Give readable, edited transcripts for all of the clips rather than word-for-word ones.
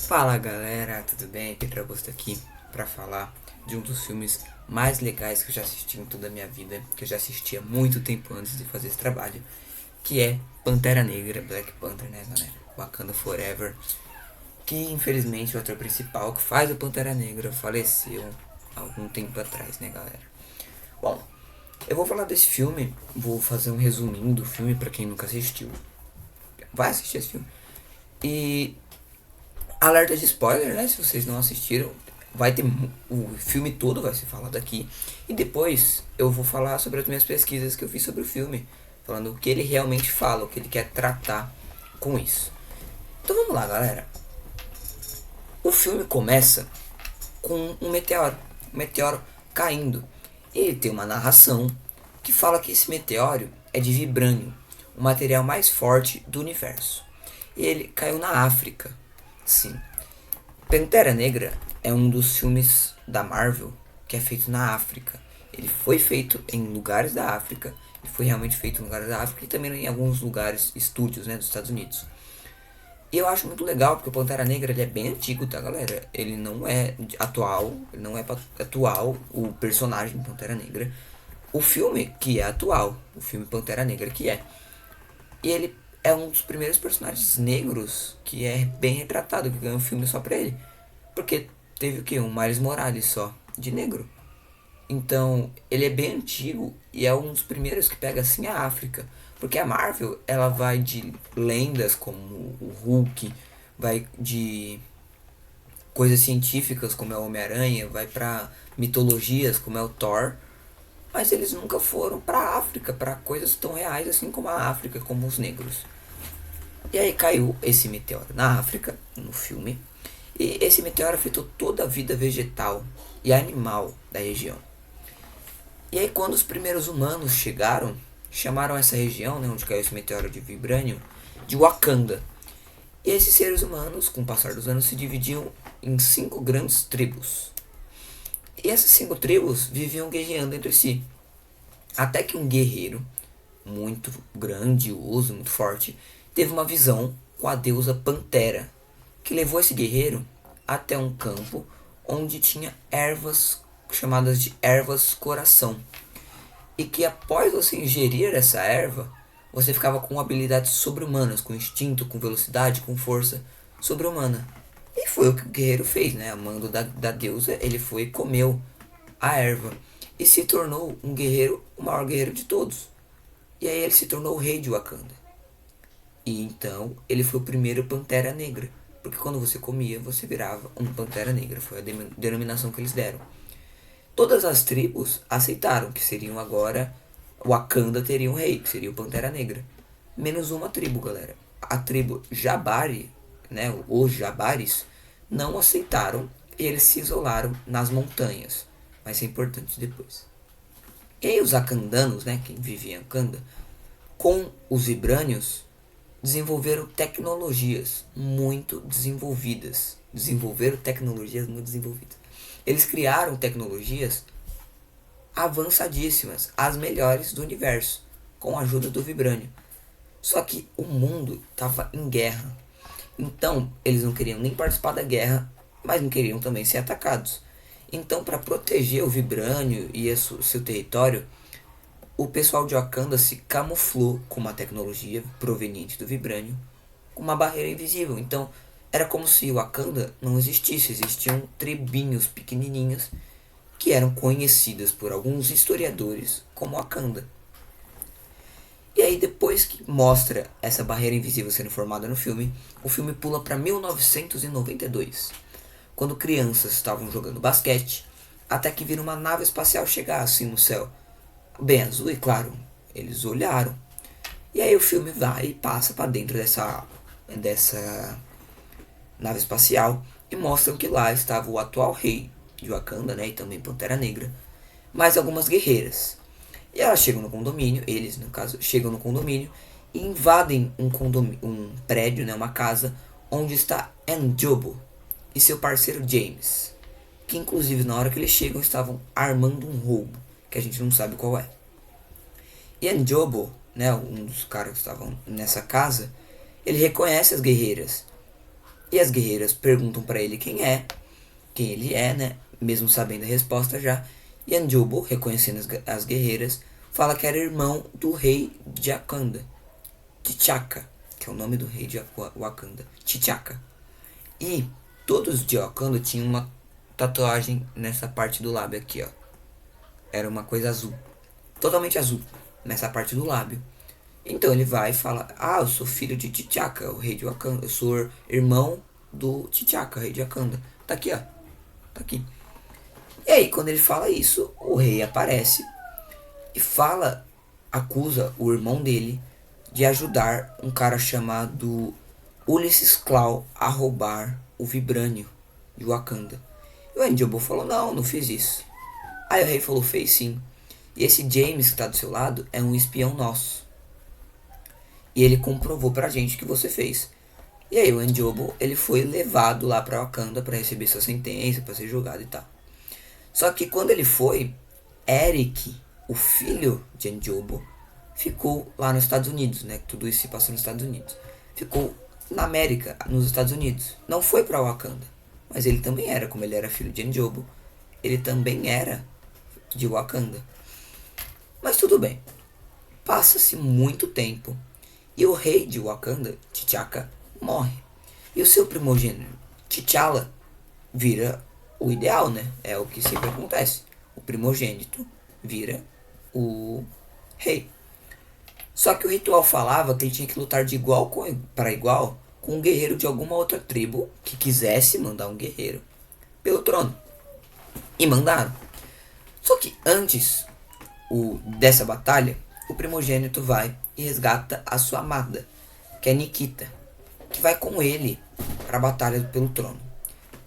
Fala galera, tudo bem? Pedro Augusto aqui pra falar de um dos filmes mais legais que eu já assisti em toda a minha vida, que eu já assisti há muito tempo antes de fazer esse trabalho, que é Pantera Negra, Black Panther, né galera? Wakanda Forever, que infelizmente o ator principal que faz o Pantera Negra faleceu há algum tempo atrás, né galera? Bom, eu vou falar desse filme, vou fazer um resuminho do filme pra quem nunca assistiu. Vai assistir esse filme. E alerta de spoiler, né? Se vocês não assistiram, vai ter o filme todo vai ser falado aqui. E depois eu vou falar sobre as minhas pesquisas que eu fiz sobre o filme, falando o que ele realmente fala, o que ele quer tratar com isso. Então vamos lá, galera. O filme começa com um meteoro caindo. E ele tem uma narração que fala que esse meteoro é de vibrânio, o material mais forte do universo. E ele caiu na África. Sim. Pantera Negra é um dos filmes da Marvel que é feito na África. Ele foi feito em lugares da África, e foi realmente feito em lugares da África e também em alguns lugares, estúdios, né, dos Estados Unidos. E eu acho muito legal porque o Pantera Negra ele é bem antigo, tá galera? Ele não é atual, ele não é atual o personagem Pantera Negra. O filme que é atual, o filme Pantera Negra que é. E ele é um dos primeiros personagens negros que é bem retratado, que ganhou um filme só pra ele. Porque teve o que? Um Miles Morales só, de negro. Então, ele é bem antigo e é um dos primeiros que pega assim a África. Porque a Marvel, ela vai de lendas como o Hulk, vai de coisas científicas como é o Homem-Aranha, vai pra mitologias como é o Thor. Mas eles nunca foram pra África, pra coisas tão reais assim como a África, como os negros. E aí caiu esse meteoro na África, no filme. E esse meteoro afetou toda a vida vegetal e animal da região. E aí quando os primeiros humanos chegaram, chamaram essa região, né, onde caiu esse meteoro de vibrânio, de Wakanda. E esses seres humanos, com o passar dos anos, se dividiam em 5 grandes tribos. E essas 5 tribos viviam guerreando entre si. Até que um guerreiro, muito grandioso, muito forte, teve uma visão com a deusa Pantera, que levou esse guerreiro até um campo onde tinha ervas chamadas de ervas coração. E que após você ingerir essa erva, você ficava com habilidades sobre-humanas, com instinto, com velocidade, com força sobre-humana. E foi o que o guerreiro fez, né? A mando da deusa, ele foi e comeu a erva. E se tornou um guerreiro, o maior guerreiro de todos. E aí ele se tornou o rei de Wakanda. E então ele foi o primeiro Pantera Negra. Porque quando você comia, você virava um Pantera Negra. Foi a denominação que eles deram. Todas as tribos aceitaram que seriam agora Wakanda teria um rei, que seria o Pantera Negra. Menos uma tribo, galera. A tribo Jabari, né, os Jabaris, não aceitaram e eles se isolaram nas montanhas. Vai ser importante depois. E aí os Akandanos, né, quem vivia em Akanda, com os Vibranios, desenvolveram tecnologias muito desenvolvidas. Desenvolveram tecnologias muito desenvolvidas. Eles criaram tecnologias avançadíssimas, as melhores do universo, com a ajuda do Vibrânio. Só que o mundo estava em guerra. Então, eles não queriam nem participar da guerra, mas não queriam também ser atacados. Então, para proteger o Vibrânio e seu território, o pessoal de Wakanda se camuflou com uma tecnologia proveniente do Vibrânio, com uma barreira invisível. Então, era como se Wakanda não existisse, existiam tribinhos pequenininhas que eram conhecidas por alguns historiadores como Wakanda. E aí depois que mostra essa barreira invisível sendo formada no filme, o filme pula para 1992, quando crianças estavam jogando basquete, até que viram uma nave espacial chegar assim no céu, bem azul e claro, eles olharam. E aí o filme vai e passa para dentro dessa nave espacial e mostram que lá estava o atual rei de Wakanda, né, e também Pantera Negra, mais algumas guerreiras. E elas chegam no condomínio, eles no caso, chegam no condomínio e invadem um prédio, né, uma casa, onde está N'Jobo e seu parceiro James, que inclusive na hora que eles chegam estavam armando um roubo, que a gente não sabe qual é. E N'Jobo, né, um dos caras que estavam nessa casa, ele reconhece as guerreiras E as guerreiras perguntam pra ele quem ele é, né? Mesmo sabendo a resposta já. E Anjobo, reconhecendo as guerreiras, fala que era irmão do rei de Wakanda, T'Chaka, que é o nome do rei de Wakanda, T'Chaka. E todos de Wakanda tinham uma tatuagem nessa parte do lábio aqui, ó. Era uma coisa azul, totalmente azul, nessa parte do lábio. Então ele vai e fala: Ah, eu sou filho de T'Chaka, o rei de Wakanda. Eu sou irmão do T'Chaka, rei de Wakanda. Tá aqui, ó. Tá aqui. E aí, quando ele fala isso, o rei aparece e fala, acusa o irmão dele de ajudar um cara chamado Ulysses Klaue a roubar o vibrânio de Wakanda. E o Anjobo falou: Não, não fiz isso. Aí o rei falou: Fez sim. E esse James que tá do seu lado é um espião nosso. E ele comprovou pra gente que você fez. E aí o Anjobo, ele foi levado lá pra Wakanda pra receber sua sentença, pra ser julgado e tal. Só que quando ele foi, Eric, o filho de Anjobo, ficou lá nos Estados Unidos, né? Tudo isso se passou nos Estados Unidos. Ficou na América, nos Estados Unidos. Não foi pra Wakanda. Mas ele também era, como ele era filho de Anjobo, ele também era de Wakanda. Mas tudo bem. Passa-se muito tempo e o rei de Wakanda, T'Chaka, morre. E o seu primogênito, T'Challa, vira o ideal, né? É o que sempre acontece. O primogênito vira o rei. Só que o ritual falava que ele tinha que lutar de igual para igual com um guerreiro de alguma outra tribo que quisesse mandar um guerreiro pelo trono. E mandaram. Só que antes dessa batalha, o primogênito vai e resgata a sua amada, que é Nikita, que vai com ele para a batalha pelo trono.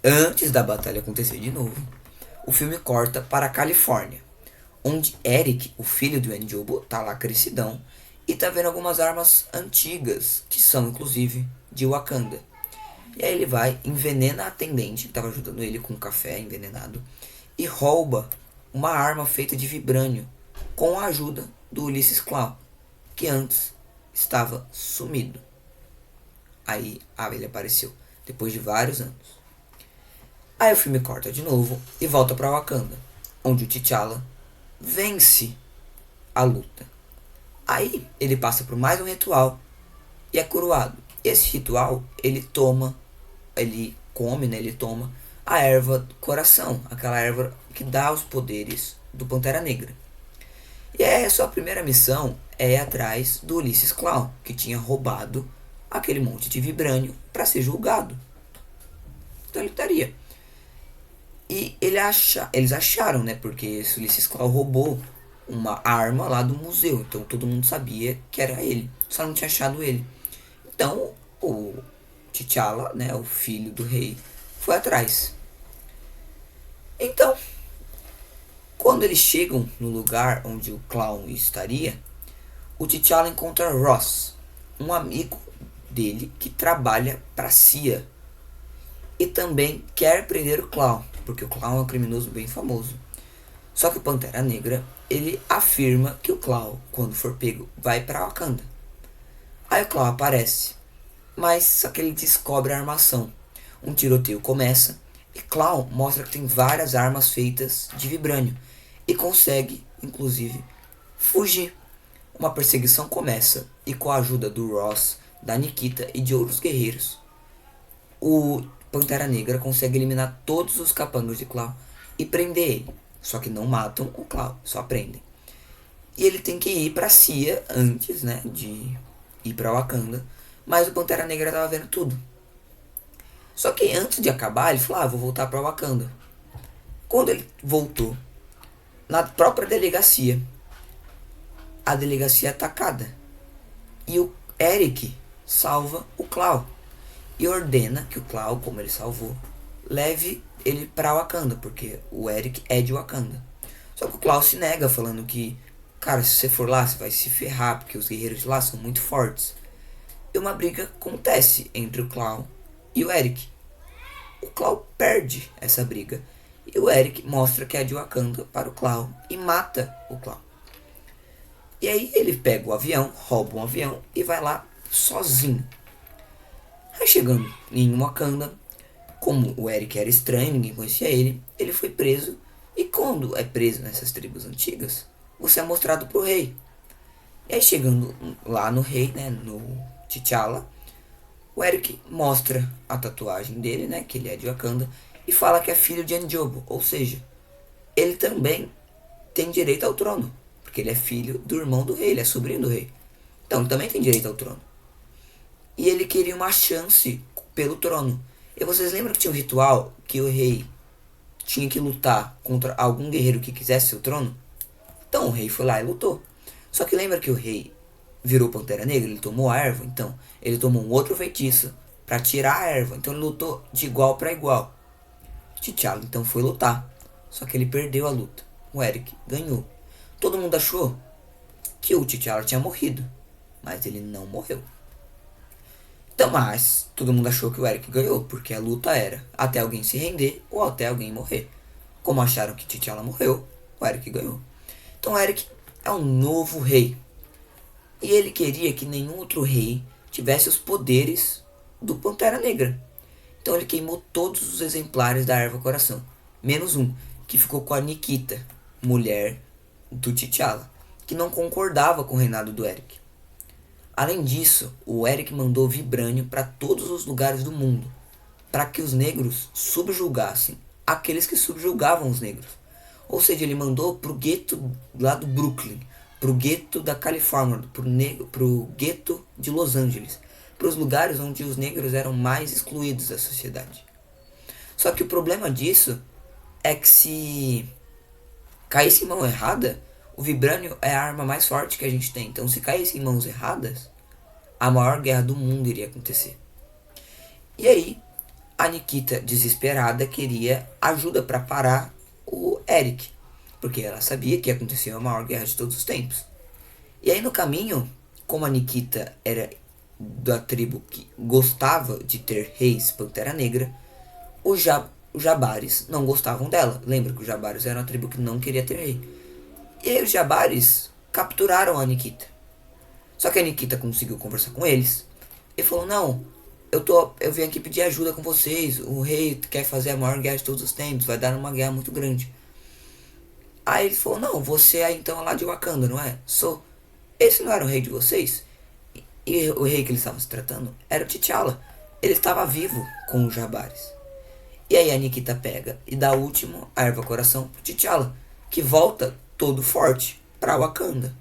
Antes da batalha acontecer de novo, o filme corta para a Califórnia, onde Eric, o filho do Anjobo, tá lá crescidão e tá vendo algumas armas antigas, que são inclusive de Wakanda. E aí ele vai, envenena a atendente que estava ajudando ele com café envenenado e rouba uma arma feita de vibrânio com a ajuda do Ulysses Klaue, que antes estava sumido. Aí ele apareceu depois de vários anos. Aí o filme corta de novo e volta para Wakanda, onde o T'Challa vence a luta. Aí ele passa por mais um ritual e é coroado. Esse ritual ele come, né? Ele toma a erva do coração, aquela erva que dá os poderes do Pantera Negra. E a sua primeira missão é ir atrás do Ulysses Klaue, que tinha roubado aquele monte de vibrânio para ser julgado. Então ele estaria. E eles acharam, né? Porque esse Ulysses Klaue roubou uma arma lá do museu. Então todo mundo sabia que era ele. Só não tinha achado ele. Então o T'Challa, né? O filho do rei, foi atrás. Então, quando eles chegam no lugar onde o Klaue estaria, o T'Challa encontra Ross, um amigo dele que trabalha para a CIA. E também quer prender o Klaue, porque o Klaue é um criminoso bem famoso. Só que o Pantera Negra, ele afirma que o Klaue, quando for pego, vai para Wakanda. Aí o Klaue aparece, mas só que ele descobre a armação. Um tiroteio começa e Klaue mostra que tem várias armas feitas de vibrânio e consegue, inclusive, fugir. Uma perseguição começa e com a ajuda do Ross, da Nikita e de outros guerreiros, o Pantera Negra consegue eliminar todos os capangas de Klaue e prender ele. Só que não matam o Klaue, só prendem. E ele tem que ir pra CIA antes, né, de ir pra Wakanda. Mas o Pantera Negra tava vendo tudo. Só que antes de acabar, ele falou: vou voltar pra Wakanda. Quando ele voltou, na própria delegacia, a delegacia é atacada. E o Eric salva o Klaue. E ordena que o Klaue, como ele salvou, leve ele pra Wakanda, porque o Eric é de Wakanda. Só que o Klaue se nega, falando que, cara, se você for lá, você vai se ferrar, porque os guerreiros de lá são muito fortes. E uma briga acontece entre o Klaue e o Eric. O Klaue perde essa briga. E o Eric mostra que é de Wakanda para o Klaue e mata o Klaue. E aí ele pega o avião, rouba um avião e vai lá sozinho. Aí chegando em Wakanda, como o Eric era estranho, ninguém conhecia ele, ele foi preso. E quando é preso nessas tribos antigas, você é mostrado pro rei. E aí chegando lá no rei, né, no T'Challa, o Eric mostra a tatuagem dele, né, que ele é de Wakanda, e fala que é filho de N'Jobu, ou seja, ele também tem direito ao trono, porque ele é filho do irmão do rei, ele é sobrinho do rei. Então ele também tem direito ao trono. E ele queria uma chance pelo trono. E vocês lembram que tinha um ritual que o rei tinha que lutar contra algum guerreiro que quisesse o trono? Então o rei foi lá e lutou. Só que lembra que o rei virou Pantera Negra, ele tomou a erva, então ele tomou um outro feitiço para tirar a erva. Então ele lutou de igual para igual. T'Challa então foi lutar. Só que ele perdeu a luta. O Eric ganhou. Todo mundo achou que o T'Challa tinha morrido, mas ele não morreu. Então, mas todo mundo achou que o Eric ganhou, porque a luta era até alguém se render ou até alguém morrer. Como acharam que T'Challa morreu, o Eric ganhou. Então o Eric é um novo rei. E ele queria que nenhum outro rei tivesse os poderes do Pantera Negra. Então ele queimou todos os exemplares da Erva Coração, menos um, que ficou com a Nikita, mulher do T'Challa, que não concordava com o reinado do Eric. Além disso, o Eric mandou vibrânio para todos os lugares do mundo, para que os negros subjugassem aqueles que subjugavam os negros. Ou seja, ele mandou pro gueto lá do Brooklyn, pro gueto da Califórnia, pro gueto de Los Angeles, para os lugares onde os negros eram mais excluídos da sociedade. Só que o problema disso é que se caísse em mão errada, o vibrânio é a arma mais forte que a gente tem. Então se caísse em mãos erradas, a maior guerra do mundo iria acontecer. E aí, a Nikita, desesperada, queria ajuda para parar o Eric, porque ela sabia que ia acontecer a maior guerra de todos os tempos. E aí no caminho, como a Nikita era da tribo que gostava de ter reis Pantera Negra, os Jabares não gostavam dela. Lembra que os Jabares eram a tribo que não queria ter rei. E aí os Jabares capturaram a Nikita. Só que a Nikita conseguiu conversar com eles e falou: não, eu vim aqui pedir ajuda com vocês. O rei quer fazer a maior guerra de todos os tempos, vai dar uma guerra muito grande. Aí ele falou: não, você é então lá de Wakanda, não é? Sou. Esse não era o rei de vocês? E o rei que eles estavam se tratando era o T'Challa. Ele estava vivo com os Jabares. E aí a Nikita pega e dá o último a erva coração pro T'Challa, que volta todo forte pra Wakanda.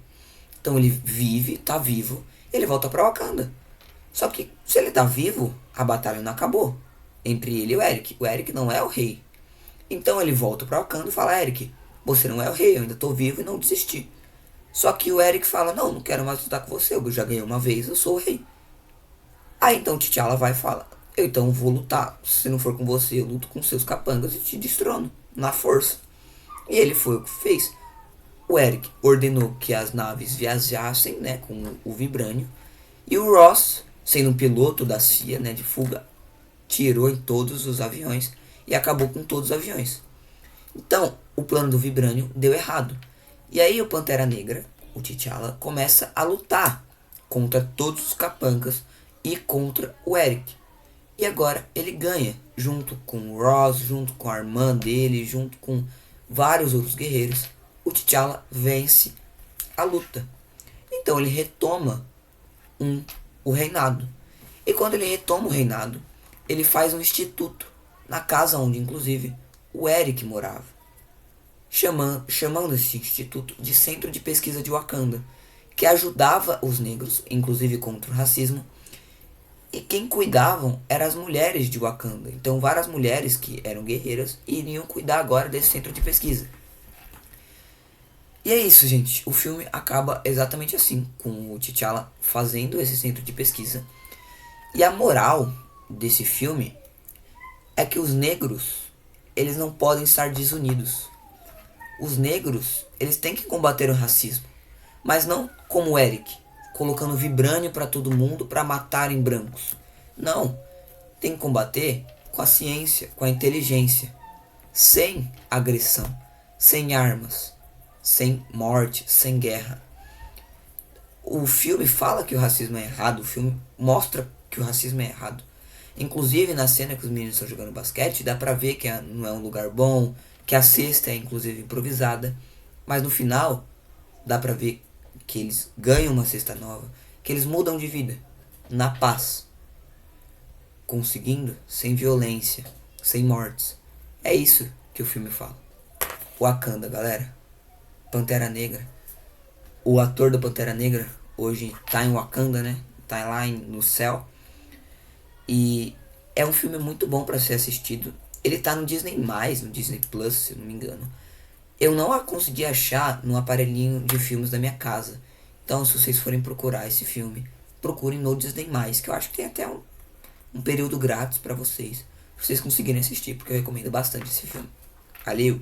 Então ele vive, tá vivo, e ele volta pra Wakanda. Só que se ele tá vivo, a batalha não acabou entre ele e o Eric. O Eric não é o rei. Então ele volta pra Wakanda e fala: Eric, você não é o rei, eu ainda tô vivo e não desisti. Só que o Eric fala: não quero mais lutar com você, eu já ganhei uma vez, eu sou o rei. Aí então T'Challa vai e fala: eu então vou lutar, se não for com você, eu luto com seus capangas e te destrono, na força. E ele foi o que fez. O Eric ordenou que as naves viajassem, né, com o vibrânio. E o Ross, sendo um piloto da CIA, né, de fuga, tirou em todos os aviões e acabou com todos os aviões. Então, o plano do vibrânio deu errado. E aí o Pantera Negra, o T'Challa, começa a lutar contra todos os capangas e contra o Eric. E agora ele ganha, junto com o Ross, junto com a irmã dele, junto com vários outros guerreiros. O T'Challa vence a luta. Então ele retoma o reinado. E quando ele retoma o reinado, ele faz um instituto na casa onde, inclusive, o Eric morava, chamando esse instituto de Centro de Pesquisa de Wakanda, que ajudava os negros, inclusive contra o racismo, e quem cuidavam eram as mulheres de Wakanda. Então várias mulheres que eram guerreiras iriam cuidar agora desse centro de pesquisa. E é isso, gente. O filme acaba exatamente assim, com o T'Challa fazendo esse centro de pesquisa. E a moral desse filme é que os negros, eles não podem estar desunidos. Os negros, eles têm que combater o racismo, mas não como o Eric, colocando vibrânio para todo mundo para matarem brancos. Não, tem que combater com a ciência, com a inteligência, sem agressão, sem armas, sem morte, sem guerra. O filme fala que o racismo é errado, o filme mostra que o racismo é errado, Inclusive na cena que os meninos estão jogando basquete, dá pra ver que não é um lugar bom, que a cesta é inclusive improvisada, mas no final dá pra ver que eles ganham uma cesta nova, que eles mudam de vida, na paz, conseguindo sem violência, sem mortes. É isso que o filme fala. Wakanda, galera. Pantera Negra. O ator da Pantera Negra hoje tá em Wakanda, né? Tá lá no céu. E é um filme muito bom pra ser assistido. Ele tá no Disney+, no Disney Plus, se eu não me engano. Eu não a consegui achar no aparelhinho de filmes da minha casa. Então, se vocês forem procurar esse filme, procurem no Disney+, que eu acho que tem até um período grátis pra vocês conseirem assistir, porque eu recomendo bastante esse filme. Valeu!